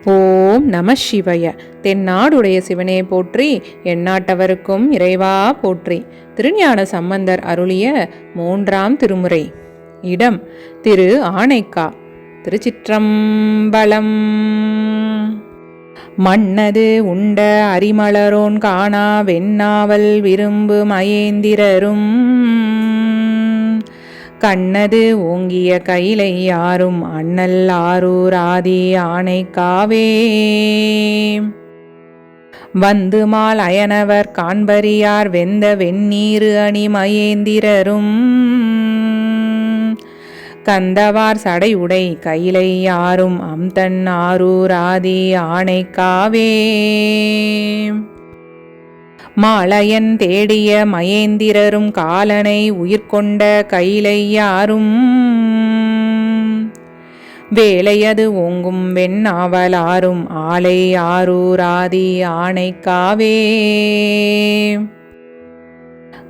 ஓம் நம சிவய. தென்னாடுடைய சிவனே போற்றி, எந்நாட்டவருக்கும் இறைவா போற்றி. திருஞான சம்பந்தர் அருளிய 3ஆம் திருமுறை. இடம் திரு ஆனைக்கா. திருச்சிற்றம்பலம். மன்னது உண்ட அரிமலரோன் காணா வெண்ணாவல் விரும்பு மயேந்திரரும் கண்ணது ஓங்கிய கைலை யாரும் அண்ணல் ஆரூர் ஆதி ஆனைக்காவே வந்து மால் அயனவர் காண்பரியார் வெந்த வெந்நீரு அணி மயேந்திரரும் கந்தவார் சடையுடை கைலை யாரும் அம்தன் ஆரூர் ஆதி ஆனைக்காவே மாலையன் தேடிய மயேந்திரரும் காலனை உயிர்கொண்ட கைலை யாரும் வேலையது ஓங்கும் வெண்ணாவலாரும் ஆலை ஆரூர் ஆதி ஆனைக்காவே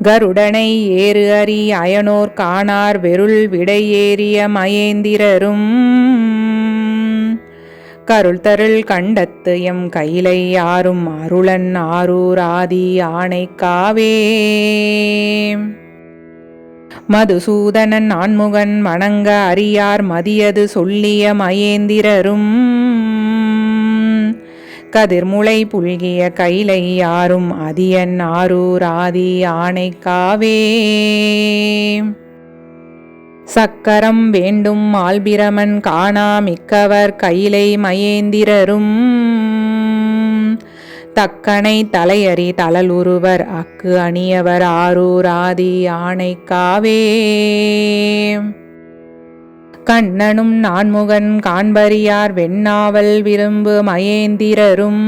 கருடனை ஏறு அறி அயனோர் காணார் வெருள் விடை ஏறிய மயேந்திரரும் கருள் தருள் கண்டத்து எம் கைலை யாரும் அருளன் ஆரூர் ஆதி ஆனைக்காவே மதுசூதனன் ஆண்முகன் வணங்க அறியார் மதியது சொல்லிய மயேந்திரரும் கதிர்முளை புல்கிய கைலை யாரும் அதியன் ஆரூர் ஆதி ஆனைக்காவே சக்கரம் வேண்டும் ஆல்பிரமன் காணா மிக்கவர் கைலை மயேந்திரரும் தக்கனை தலையறி தளலுருவர் அக்கு அணியவர் ஆரூர் ஆதி ஆனைக்காவே கண்ணனும் நான்முகன் காண்பரியார் வெண்ணாவல் விரும்பு மயேந்திரரும்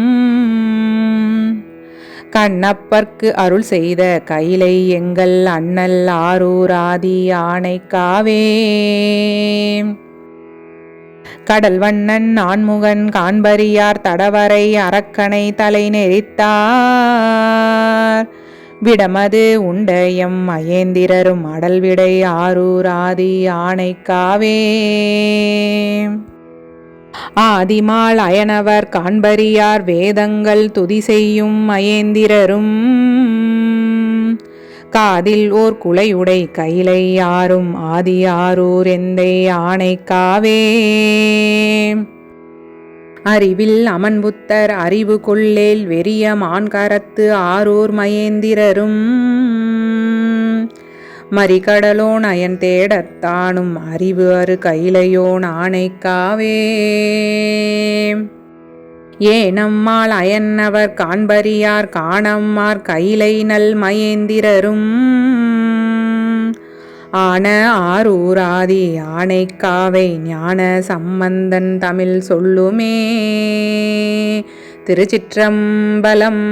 கண்ணப்பர்க்கு அருள் செய்த கைலை எங்கள் அண்ணல் ஆரூர் ஆதி ஆனைக்காவே கடல் வண்ணன் நான்முகன் காண்பரியார் தடவரை அரக்கனை தலை நெறித்தார் விடமது உண்ட எம் மயேந்திரரும் அடல் விடை ஆரூர் ஆதி ஆனைக்காவே ஆதிமால் அயனவர் காண்பரியார் வேதங்கள் துதி செய்யும் மயேந்திரரும் காதில் ஓர் குலையுடை கைலை யாரும் ஆதி ஆரூர் எந்தை ஆனைக்காவே அறிவில் அமன்புத்தர் அறிவு கொள்ளேல் வெறிய மான்கரத்து ஆரூர் மயேந்திரரும் மறிகடலோன் அயன் தேடத்தானும் அறிவு அரு கைலையோன் ஆனைக்காவே ஏனம்மாள் அயன்னவர் காண்பரியார் காணம்மார் கைலை நல் மயேந்திரரும் ஆன ஆரூர் ஆதி ஆனைக்காவை ஞான சம்பந்தன் தமிழ் சொல்லுமே. திருச்சிற்றம்பலம்.